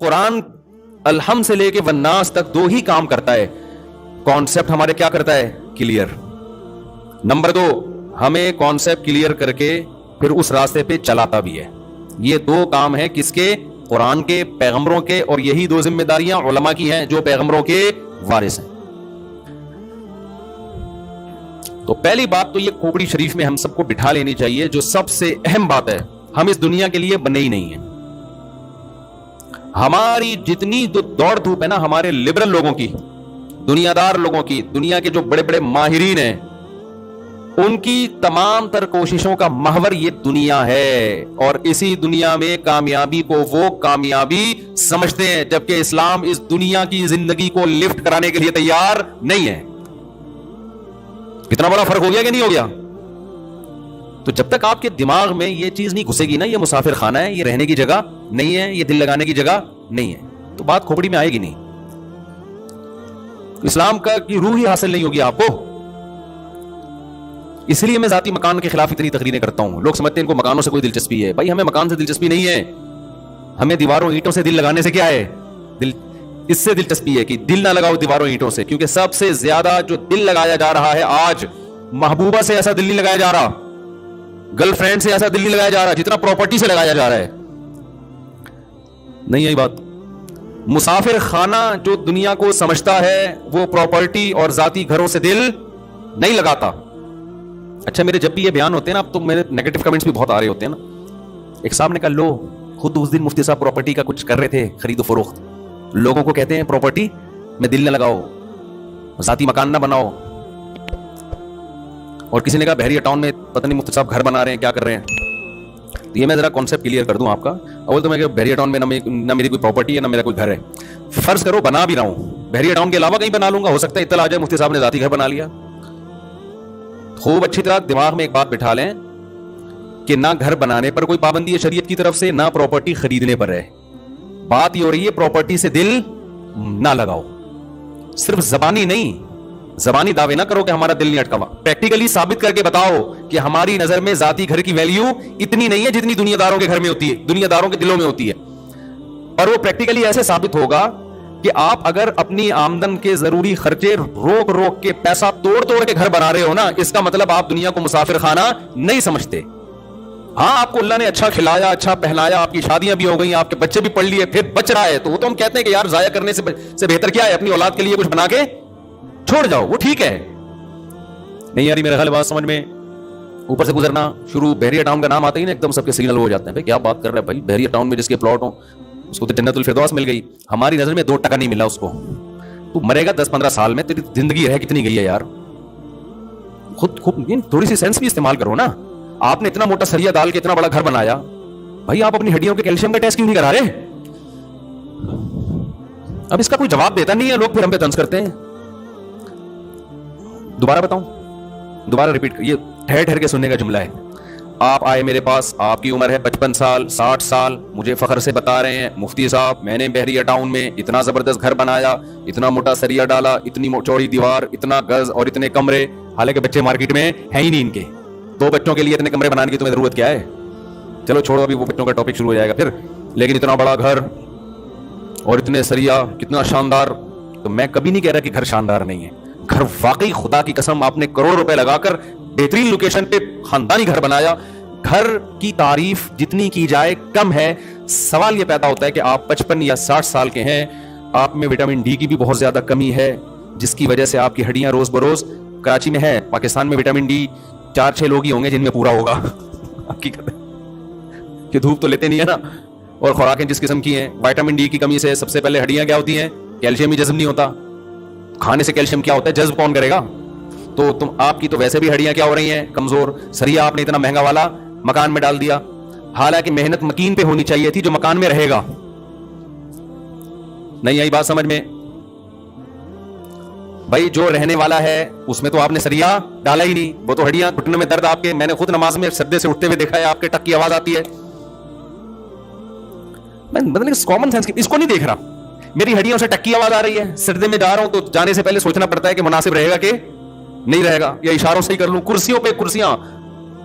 قرآن الحم سے لے کے والناس تک 2 ہی کام کرتا ہے. کانسیپٹ ہمارے کیا کرتا ہے؟ کلیئر. نمبر 2، ہمیں کانسیپٹ کلیئر کر کے پھر اس راستے پہ چلاتا بھی ہے. یہ 2 کام ہیں کس کے؟ قرآن کے، پیغمبروں کے. اور یہی 2 ذمہ داریاں علماء کی ہیں جو پیغمبروں کے وارث ہیں. تو پہلی بات تو یہ کھوپڑی شریف میں ہم سب کو بٹھا لینی چاہیے، جو سب سے اہم بات ہے، ہم اس دنیا کے لیے بنے ہی نہیں ہیں. ہماری جتنی دوڑ دھوپ ہے نا ہمارے لبرل لوگوں کی، دنیا دار لوگوں کی، دنیا کے جو بڑے بڑے ماہرین ہیں، ان کی تمام تر کوششوں کا محور یہ دنیا ہے. اور اسی دنیا میں کامیابی کو وہ کامیابی سمجھتے ہیں، جبکہ اسلام اس دنیا کی زندگی کو لفٹ کرانے کے لیے تیار نہیں ہے. کتنا بڑا فرق ہو گیا کہ نہیں ہو گیا؟ تو جب تک آپ کے دماغ میں یہ چیز نہیں گھسے گی نا، یہ مسافر خانہ ہے، یہ رہنے کی جگہ نہیں ہے، یہ دل لگانے کی جگہ نہیں ہے، تو بات کھوپڑی میں آئے گی نہیں. اسلام کا کی روح ہی حاصل نہیں ہوگی آپ کو. اس لیے میں ذاتی مکان کے خلاف اتنی تقریریں کرتا ہوں. لوگ سمجھتے ہیں ان کو مکانوں سے کوئی دلچسپی ہے. بھائی ہمیں مکان سے دلچسپی نہیں ہے، ہمیں دیواروں اینٹوں سے دل لگانے سے کیا ہے؟ اس سے دلچسپی ہے کہ دل نہ لگاؤ دیواروں اینٹوں سے. کیونکہ سب سے زیادہ جو دل لگایا جا رہا ہے آج، محبوبہ سے ایسا دل نہیں لگایا جا رہا، گرل فرینڈ سے ایسا دل نہیں لگایا جا رہا جتنا پراپرٹی سے لگایا جا رہا ہے. نہیں یہی بات. مسافر خانہ جو دنیا کو سمجھتا ہے وہ پراپرٹی اور ذاتی گھروں سے دل نہیں لگاتا. اچھا میرے جب بھی یہ بیان ہوتے ہیں نا، اب تو میرے نیگیٹو کمنٹس بھی بہت آ رہے ہوتے ہیں نا. ایک صاحب نے کہا لو، خود اس دن مفتی صاحب پراپرٹی کا کچھ کر رہے تھے، خرید و فروخت. لوگوں کو کہتے ہیں پراپرٹی میں دل نہ لگاؤ، ذاتی مکان نہ بناؤ. اور کسی نے کہا بحریہ ٹاؤن میں پتہ نہیں مفتی صاحب گھر بنا رہے ہیں، کیا کر رہے ہیں. یہ میں ذرا کانسیپٹ کلیئر کر دوں آپ کا. اول تو میں کہ بحریہ ٹاؤن میں نہ میری کوئی پراپرٹی ہے نہ میرا کوئی گھر ہے. فرض کرو بنا بھی رہا ہوں، بحریہ ٹاؤن کے علاوہ کہیں بنا لوں گا، ہو سکتا ہے اطلاع آ جائے مفتی صاحب نے ذاتی گھر بنا لیا. خوب اچھی طرح دماغ میں ایک بات بٹھا لیں کہ نہ گھر بنانے پر کوئی پابندی ہے شریعت کی طرف سے، نہ پراپرٹی خریدنے پر ہے. بات یہ ہو رہی ہے پراپرٹی سے دل نہ لگاؤ. صرف زبانی نہیں، زبانی دعوے نہ کرو کہ ہمارا دل نہیں اٹکا ہوا. پریکٹیکلی ثابت کر کے بتاؤ کہ ہماری نظر میں ذاتی گھر کی ویلیو اتنی نہیں ہے جتنی دنیا داروں کے گھر میں ہوتی ہے، دنیا داروں کے دلوں میں ہوتی ہے. اور وہ پریکٹیکلی ایسے ثابت ہوگا کہ آپ اگر اپنی آمدن کے ضروری خرچے روک روک کے پیسہ توڑ توڑ کے گھر بنا رہے ہو نا، اس کا مطلب آپ دنیا کو مسافر خانہ نہیں سمجھتے. ہاں آپ کو اللہ نے اچھا کھلایا، اچھا پہنایا، آپ کی شادیاں بھی ہو گئی، آپ کے بچے بھی پڑھ لیے، پھر بچ رہا ہے، تو وہ تو ہم کہتے ہیں کہ یار ضائع کرنے سے بہتر کیا ہے، اپنی اولاد کے لیے کچھ بنا کے چھوڑ جاؤ، وہ ٹھیک ہے. نہیں یاری میرا خیال بات سمجھ میں. اوپر سے گزرنا شروع، بحریہ ٹاؤن کا نام آتا ہی نا ایک دم سب کے سگنل ہو جاتے ہیں. بھائی کیا بات کر رہا ہے بھائی، بحریہ ٹاؤن میں جس کے پلاٹ ہوں اس کو تو جنت الفردوس مل گئی. ہماری نظر میں 2 ٹکا نہیں ملا اس کو. تو مرے گا 10-15 سال میں، تیری زندگی رہ کتنی گئی ہے یار. خود تھوڑی سی سینس بھی استعمال کرو نا. آپ نے اتنا موٹا سریا ڈال کے اتنا بڑا گھر بنایا، بھائی آپ اپنی ہڈیوں کے کیلشیم کا ٹیسٹ کیوں نہیں کرا رہے؟ اب اس کا کوئی جواب دیتا نہیں ہے، لوگ پھر ہم پہ طنز کرتے ہیں. دوبارہ بتاؤں، دوبارہ ریپیٹ، یہ ٹھہر ٹھہر کے سننے کا جملہ ہے. آپ آئے میرے پاس، آپ کی عمر ہے 55 سال 60 سال، مجھے فخر سے بتا رہے ہیں مفتی صاحب میں نے بحریہ ٹاؤن میں اتنا زبردست گھر بنایا، اتنا موٹا سریا ڈالا، اتنی چوڑی دیوار، اتنا گز اور اتنے کمرے. حالانکہ بچے مارکیٹ میں ہیں ہی نہیں ان کے. 2 بچوں کے لیے اتنے کمرے بنانے کی تمہیں ضرورت کیا ہے؟ چلو چھوڑو، ابھی وہ بچوں کا ٹاپک شروع ہو جائے گا پھر. لیکن اتنا بڑا گھر اور اتنے سریا، کتنا شاندار. تو میں کبھی نہیں کہہ رہا کہ گھر شاندار نہیں ہے. گھر واقعی خدا کی قسم آپ نے کروڑ روپے لگا کر بہترین لوکیشن پہ خاندانی گھر بنایا. گھر کی تعریف جتنی کی جائے کم ہے. سوال یہ پیدا ہوتا ہے کہ آپ 55 یا 60 سال کے ہیں، آپ میں وٹامن ڈی کی بھی بہت زیادہ کمی ہے، جس کی وجہ سے آپ کی ہڈیاں روز بروز، کراچی میں ہے، پاکستان میں وٹامن ڈی 4-6 لوگ ہی ہوں گے جن میں پورا ہوگا. حقیقت ہے کہ دھوپ تو لیتے نہیں ہے نا، اور خوراکیں جس قسم کی ہیں. وٹامن ڈی کی کمی سے سب سے پہلے ہڈیاں کیا ہوتی ہیں؟ کیلشیم ہی جذب نہیں ہوتا. کھانے سے کیلشیم کیا ہوتا ہے؟ جذب کون کرے گا؟ تو آپ کی تو ویسے بھی ہڈیاں کیا ہو رہی ہیں؟ کمزور. سریا آپ نے اتنا مہنگا والا مکان میں ڈال دیا، حالانکہ محنت مکین پہ ہونی چاہیے تھی جو مکان میں رہے گا. نہیں آئی بات سمجھ میں؟ بھائی جو رہنے والا ہے اس میں تو آپ نے سریا ڈالا ہی نہیں. وہ تو ہڈیاں، گھٹنے میں درد آپ کے، میں نے خود نماز میں سردے سے اٹھتے ہوئے دیکھا ہے، آپ کے ٹک کی آواز آتی ہے. میں کامن سینس اس کو نہیں دیکھ رہا. میری ہڈیوں سے ٹک کی آواز آ رہی ہے، سردے میں جا رہا ہوں تو جانے سے پہلے سوچنا پڑتا ہے کہ مناسب رہے گا کہ نہیں رہے گا، یا اشاروں سے ہی کر لوں. کرسیوں پہ کرسیاں،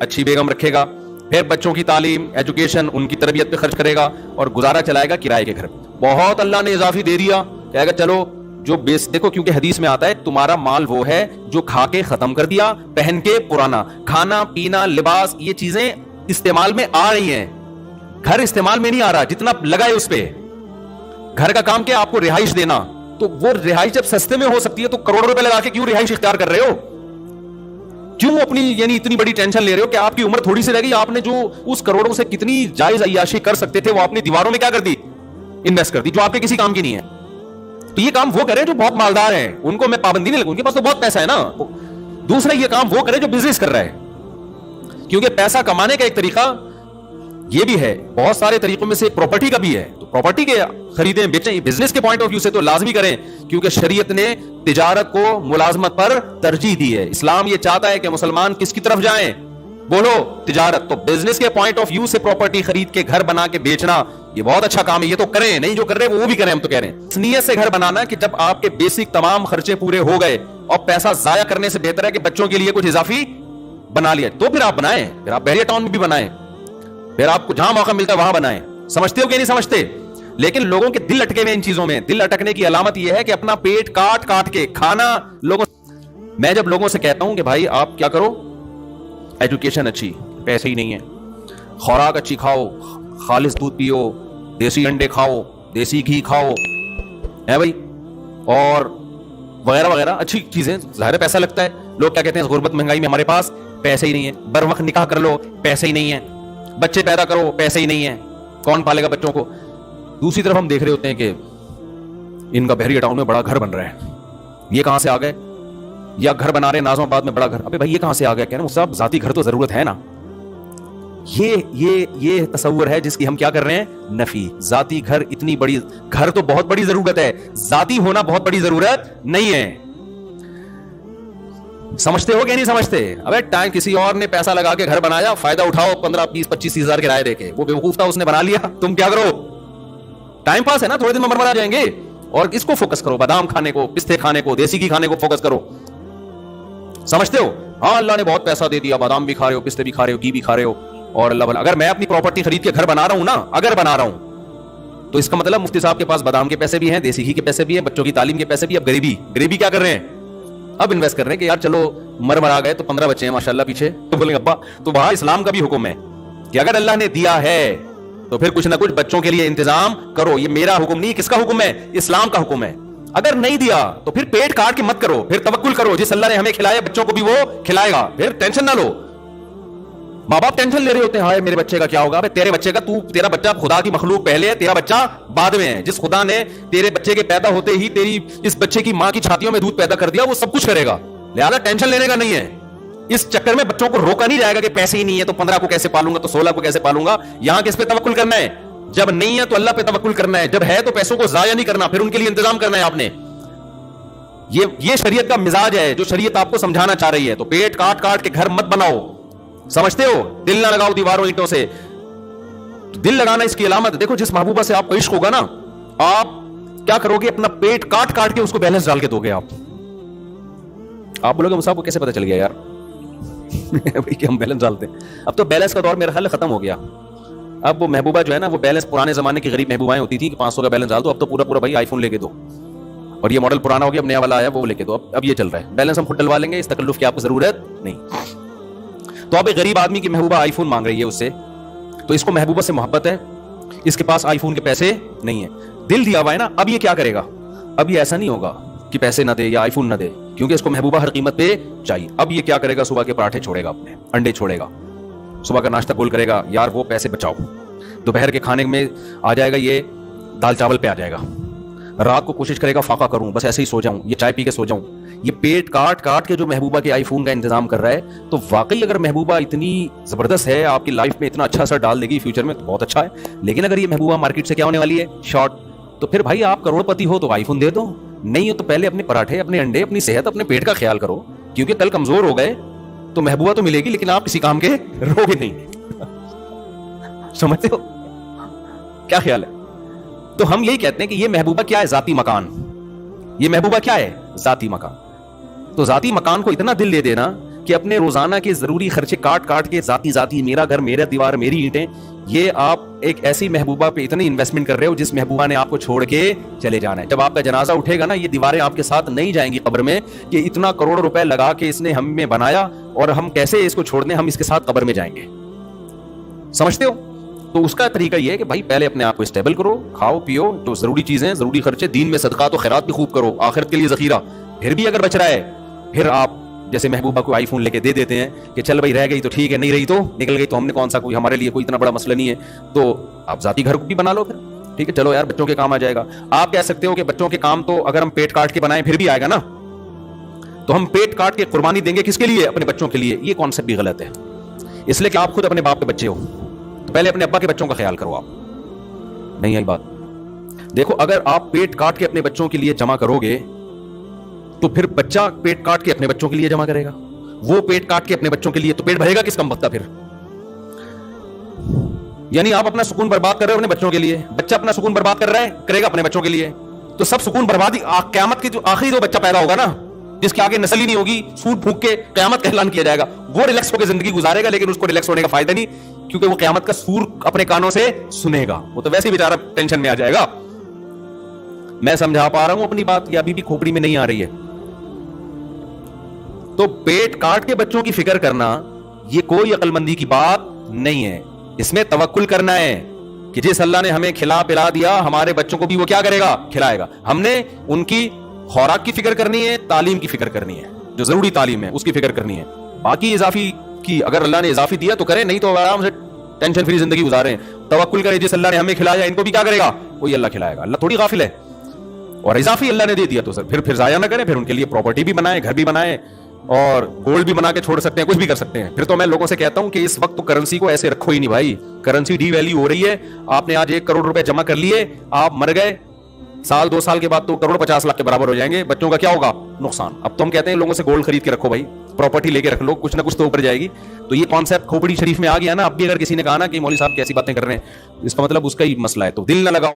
اچھی بیگم رکھے گا, پھر بچوں کی تعلیم, ایجوکیشن, ان کی تربیت پہ خرچ کرے گا, اور گزارا چلائے گا کرائے کے گھر پہ. بہت اللہ نے اضافی دے دیا, کہے گا چلو جو بیس, دیکھو کیونکہ حدیث میں آتا ہے تمہارا مال وہ ہے جو کھا کے ختم کر دیا, پہن کے پرانا. کھانا پینا لباس یہ چیزیں استعمال میں آ رہی ہیں, گھر استعمال میں نہیں آ رہا, جتنا لگائے اس پہ. گھر کا کام کیا, آپ کو رہائش دینا, تو وہ رہائش جب سستے میں ہو سکتی ہے تو کروڑوں روپے لگا کے کیوں رہائش اختیار کر رہے ہو؟ کیوں اپنی یعنی اتنی بڑی ٹینشن لے رہے ہو کہ آپ کی عمر تھوڑی سی رہ گئی, آپ نے جو اس کروڑوں سے کتنی جائز عیاشی کر سکتے تھے وہ آپ نے دیواروں میں کیا کر دی, انویسٹ کر دی, جو آپ کے کسی کام کی نہیں ہے. تو یہ کام وہ کرے جو بہت مالدار ہیں, ان کو میں پابندی نہیں لگوں, ان کے پاس تو بہت پیسہ ہے نا. دوسرا یہ کام وہ کرے جو بزنس کر رہا ہے, کیونکہ پیسہ کمانے کا ایک طریقہ یہ بھی ہے, بہت سارے طریقوں میں سے پراپرٹی کا بھی ہے. تو پراپرٹی کے خریدیں بیچیں, بزنس کے پوائنٹ آف ویو سے تو لازمی کریں, کیونکہ شریعت نے تجارت کو ملازمت پر ترجیح دی ہے. اسلام یہ چاہتا ہے کہ مسلمان کس کی طرف جائیں, بولو تجارت. تو بزنس کے پوائنٹ آف ویو سے پراپرٹی خرید کے گھر بنا کے بیچنا یہ بہت اچھا کام ہے, یہ تو کریں, نہیں جو کر رہے وہ بھی کریں. ہم تو کہہ رہے ہیں اس نیت سے گھر بنانا کہ جب آپ کے بیسک تمام خرچے پورے ہو گئے, اور پیسہ ضائع کرنے سے بہتر ہے کہ بچوں کے لیے کچھ اضافی بنا لیا, تو پھر آپ بنائیں, پھر آپ بحریہ ٹاؤن میں بھی بنائیں, پھر آپ کو جہاں موقع ملتا ہے وہاں بنائیں. سمجھتے ہو کہ نہیں سمجھتے؟ لیکن لوگوں کے دل اٹکے ہوئے ان چیزوں میں. دل اٹکنے کی علامت یہ ہے کہ اپنا پیٹ کاٹ کاٹ کے کھانا لوگوں. میں جب لوگوں سے کہتا ہوں کہ بھائی آپ کیا کرو, ایجوکیشن اچھی, پیسے ہی نہیں ہے, خوراک اچھی کھاؤ, خالص دودھ پیو, دیسی انڈے کھاؤ, دیسی گھی کھاؤ, ہے بھائی, اور وغیرہ وغیرہ اچھی چیزیں, ظاہر پیسہ لگتا ہے. لوگ کیا کہتے ہیں, غربت مہنگائی میں ہمارے پاس پیسے ہی نہیں ہے, بر وقت نکاح کر لو, پیسے ہی نہیں ہے, بچے پیدا کرو, پیسے ہی نہیں ہے, کون پالے گا بچوں کو. دوسری طرف ہم دیکھ رہے ہوتے ہیں کہ ان کا بحریہ ٹاؤن میں بڑا گھر بن رہا ہے, یہ کہاں سے آ گئے, یا گھر بنا رہے ہیں ناظم آباد میں بڑا گھر, ابے بھائی یہ کہاں سے آ گیا؟ کہہ رہے ہیں صاحب ذاتی گھر تو ضرورت ہے نا. یہ تصور ہے جس کی ہم کیا کر رہے ہیں, نفی. ذاتی گھر اتنی بڑی, گھر تو بہت بڑی ضرورت ہے, ذاتی ہونا بہت بڑی ضرورت نہیں ہے. سمجھتے ہو کہ نہیں سمجھتے؟ ابے ٹائم کسی اور نے پیسہ لگا کے گھر بنایا, فائدہ اٹھاؤ, 15 20 25 ہزار کرایہ دے کے, وہ بیوقوف تھا, اس نے بنا لیا, تم کیا کرو, ٹائم پاس ہے نا, تھوڑے دن میں مرمرا جائیں گے. اور اس کو فوکس کرو, بادام کھانے کو, پستے کھانے کو, دیسی گھی کھانے کو فوکس کرو. سمجھتے ہو؟ ہاں اللہ نے بہت پیسہ دے دیا, بادام بھی کھا رہے ہو, پستے بھی کھا رہے ہو, گھی بھی کھا رہے ہو, اور اللہ بھلا. اگر میں اپنی پراپرٹی خرید کے گھر بنا رہا ہوں نا, اگر بنا رہا ہوں, تو اس کا مطلب مفتی صاحب کے پاس بادام کے پیسے بھی ہیں, دیسی گھی کے پیسے بھی ہیں, بچوں کی تعلیم کے پیسے بھی. اب غریبی کیا کر رہے ہیں, اب انویسٹ کر رہے ہیں کہ یار چلو مر آ گئے تو 15 بچے ہیں ماشاءاللہ پیچھے, تو بولیں ابا, تو وہاں اسلام کا بھی حکم ہے کہ اگر اللہ نے دیا ہے تو پھر کچھ نہ کچھ بچوں کے لیے انتظام کرو. یہ میرا حکم نہیں, کس کا حکم ہے, اسلام کا حکم ہے. اگر نہیں دیا تو پھر پیٹ کاٹ کے مت کرو, پھر توکل کرو, جس اللہ نے ہمیں کھلایا بچوں کو بھی وہ کھلائے گا. پھر ٹینشن نہ لو. ماں باپ ٹینشن لے رہے ہوتے ہیں, ہائے میرے بچے کا کیا ہوگا. تیرے بچے کا, تیرا بچہ خدا کی مخلوق پہلے ہے, تیرا بچہ بعد میں ہے. جس خدا نے تیرے بچے کے پیدا ہوتے ہی تیری اس بچے کی ماں کی چھاتیوں میں دودھ پیدا کر دیا, وہ سب کچھ کرے گا. لہٰذا ٹینشن لینے کا نہیں ہے. اس چکر میں بچوں کو روکا نہیں جائے گا کہ پیسے ہی نہیں ہے تو 15 کو کیسے پالوں گا, تو 16 کو کیسے پالوں گا. یہاں کس پہ توکل کرنا ہے, جب نہیں ہے تو اللہ پہ توکل کرنا ہے, جب ہے تو پیسوں کو ضائع نہیں کرنا, پھر ان کے لیے انتظام کرنا ہے آپ نے. یہ شریعت کا مزاج ہے جو شریعت آپ کو سمجھانا چاہ رہی ہے. تو پیٹ کاٹ کاٹ کے گھر مت بناؤ, سمجھتے ہو, دل نہ لگاؤ دیواروں اینٹوں سے. دل لگانا اس کی علامت. دیکھو جس محبوبہ سے آپ کو عشق ہوگا نا, آپ کیا کرو گے, اپنا پیٹ کاٹ کاٹ کے اس کو بیلنس ڈال کے دو گے. آپ بولو گے مصعب کو کیسے پتا چل گیا یار بھائی کہ ہم بیلنس ڈالتے ہیں. اب تو بیلنس کا دور میرا خیال ختم ہو گیا. اب وہ محبوبہ جو ہے نا, وہ بیلنس پرانے زمانے کی غریب محبوبائیں ہوتی تھی کہ 500 کا بیلنس ڈال دو, اب تو پورا بھائی آئی فون لے کے دو, اور یہ ماڈل پرانا ہو گیا, اب نیا والا آیا وہ لے کے دو. اب یہ چل رہا ہے, بیلنس ہم خود ڈلوا لیں گے, اس تکلف کی آپ کو ضرورت نہیں. تو اب ایک غریب آدمی کی محبوبہ آئی فون مانگ رہی ہے اس سے, تو اس کو محبوبہ سے محبت ہے, اس کے پاس آئی فون کے پیسے نہیں ہیں, دل دیا ہوا ہے نا. اب یہ کیا کرے گا, اب یہ ایسا نہیں ہوگا کہ پیسے نہ دے یا آئی فون نہ دے, کیونکہ اس کو محبوبہ ہر قیمت پہ چاہیے. اب یہ کیا کرے گا, صبح کے پراٹھے چھوڑے گا, اپنے انڈے چھوڑے گا, صبح کا ناشتہ گول کرے گا, یار وہ پیسے بچاؤ. دوپہر کے کھانے میں آ جائے گا یہ دال چاول پہ آ جائے گا. رات کو کوشش کرے گا فاقہ کروں, بس ایسے ہی سو جاؤں, یہ چائے پی کے سو جاؤں. یہ پیٹ کاٹ کاٹ کے جو محبوبہ کے آئی فون کا انتظام کر رہا ہے, تو واقعی اگر محبوبہ اتنی زبردست ہے, آپ کی لائف میں اتنا اچھا اثر ڈال دے گی فیوچر میں, تو بہت اچھا ہے. لیکن اگر یہ محبوبہ مارکیٹ سے کیا ہونے والی ہے, شارٹ, تو پھر بھائی آپ کروڑ پتی ہو تو آئی فون دے دو, نہیں ہو تو پہلے اپنے پراٹھے, اپنے انڈے, اپنی صحت, اپنے پیٹ کا خیال کرو. کیونکہ کل کمزور ہو گئے تو محبوبہ تو ملے گی, لیکن آپ کسی کام کے رہو گے نہیں. سمجھتے ہو کیا خیال ہے؟ تو ہم یہی کہتے ہیں کہ یہ محبوبہ کیا ہے, ذاتی مکان. یہ محبوبہ کیا ہے, ذاتی مکان. تو ذاتی مکان کو اتنا دل دے دینا کہ اپنے روزانہ کے ضروری خرچے کاٹ کاٹ کے ذاتی میرا گھر میرا دیوار میری اینٹیں، یہ آپ ایک ایسی محبوبہ پہ اتنی انویسٹمنٹ کر رہے ہو جس محبوبہ نے آپ کو چھوڑ کے چلے جانا ہے. جب آپ کا جنازہ اٹھے گا نا، یہ دیواریں آپ کے ساتھ نہیں جائیں گی قبر میں کہ اتنا کروڑ روپے لگا کے اس نے ہم میں بنایا اور ہم کیسے اس کو چھوڑ دیں، ہم اس کے ساتھ قبر میں جائیں گے. سمجھتے ہو؟ تو اس کا طریقہ یہ ہے کہ بھائی پہلے اپنے آپ کو اسٹیبل کرو، کھاؤ پیو، جو ضروری چیزیں ضروری خرچے، دین میں صدقات و خیرات بھی خوب کرو، آخرت کے لیے ذخیرہ. پھر بھی اگر بچ رہا ہے، پھر آپ جیسے محبوبہ کو آئی فون لے کے دے دیتے ہیں کہ چل بھائی رہ گئی تو ٹھیک ہے، نہیں رہی تو نکل گئی تو ہم نے کون سا، کوئی ہمارے لیے کوئی اتنا بڑا مسئلہ نہیں ہے. تو آپ ذاتی گھر کو بھی بنا لو پھر، ٹھیک ہے چلو یار بچوں کے کام آ جائے گا. آپ کہہ سکتے ہو کہ بچوں کے کام تو اگر ہم پیٹ کاٹ کے بنائیں پھر بھی آئے گا نا، تو ہم پیٹ کاٹ کے قربانی دیں گے کس کے لیے؟ اپنے بچوں کے لیے. یہ کانسیپٹ بھی غلط ہے، اس لیے کہ آپ خود اپنے باپ کے بچے ہو تو پہلے اپنے ابا کے بچوں کا خیال کرو. آپ نہیں آئی بات؟ دیکھو اگر آپ پیٹ کاٹ کے اپنے بچوں کے لیے جمع کرو گے تو پھر بچہ پیٹ کاٹ کے اپنے بچوں کے لیے جمع کرے گا، وہ پیٹ کاٹ کے اپنے بچوں کے لیے، تو پیٹ بھرے گا کس کم وقت پھر؟ یعنی آپ اپنا سکون برباد کر رہے ہو اپنے بچوں کے لیے، بچہ اپنا سکون برباد کر رہا ہے، کرے گا اپنے بچوں کے لیے. تو سب سکون بربادی قیامت کے جو آخری جو بچہ پیدا ہوگا نا، جس کے آگے نسل ہی نہیں ہوگی، سود پھونک کے قیامت کا اعلان کیا جائے گا، وہ ریلیکس ہو کے زندگی گزارے گا، لیکن اس کو ریلیکس ہونے کا فائدہ نہیں، کیونکہ وہ قیامت کا سور اپنے کانوں سے سنے گا. وہ تو ویسے ہی بیچارہ ٹینشن میں آ جائے گا. میں سمجھا پا رہا ہوں اپنی بات یا ابھی بھی کھوپڑی میں نہیں آ رہی ہے؟ تو پیٹ کاٹ کے بچوں کی فکر کرنا یہ کوئی عقل مندی کی بات نہیں ہے. اس میں توکل کرنا ہے کہ جس اللہ نے ہمیں کھلا پلا دیا، ہمارے بچوں کو بھی وہ کیا کرے گا؟ کھلائے گا. ہم نے ان کی خوراک کی فکر کرنی ہے، تعلیم کی فکر کرنی ہے، جو ضروری تعلیم ہے اس کی فکر کرنی ہے. باقی اضافی کی اگر اللہ نے اضافی دیا تو کریں، نہیں تو آرام سے ٹینشن فری زندگی گزاریں. توکل کریں جس اللہ نے ہمیں کھلایا ان کو بھی کیا کرے گا؟ وہی اللہ کھلائے گا. اللہ تھوڑی غافل ہے. اور اضافی اللہ نے دے دیا تو سر پھر ضائع نہ کریں، پھر ان کے لیے پراپرٹی بھی بنائیں، گھر بھی بنائیں، اور گولڈ بھی بنا کے چھوڑ سکتے ہیں، کچھ بھی کر سکتے ہیں. پھر تو میں لوگوں سے کہتا ہوں کہ اس وقت تو کرنسی کو ایسے رکھو ہی نہیں بھائی. کرنسی ڈی ویلیو ہو رہی ہے. آپ نے آج 1 کروڑ روپے جمع کر لیے، آپ مر گئے، سال 2 سال کے بعد تو 1,50,00,000 کے برابر ہو جائیں گے. بچوں کا کیا ہوگا؟ نقصان. اب تو ہم کہتے ہیں لوگوں سے گولڈ خرید کے رکھو بھائی، پراپرٹی لے کے رکھ لو، کچھ نہ کچھ تو اوپر جائے گی. تو یہ کانسیپٹ کھوپڑی شریف میں آ گیا نا. اب بھی اگر کسی نے کہا نا کہ مولوی صاحب کیسی باتیں کر رہے ہیں، اس کا مطلب اس کا ہی مسئلہ ہے، تو دل نہ لگاؤ.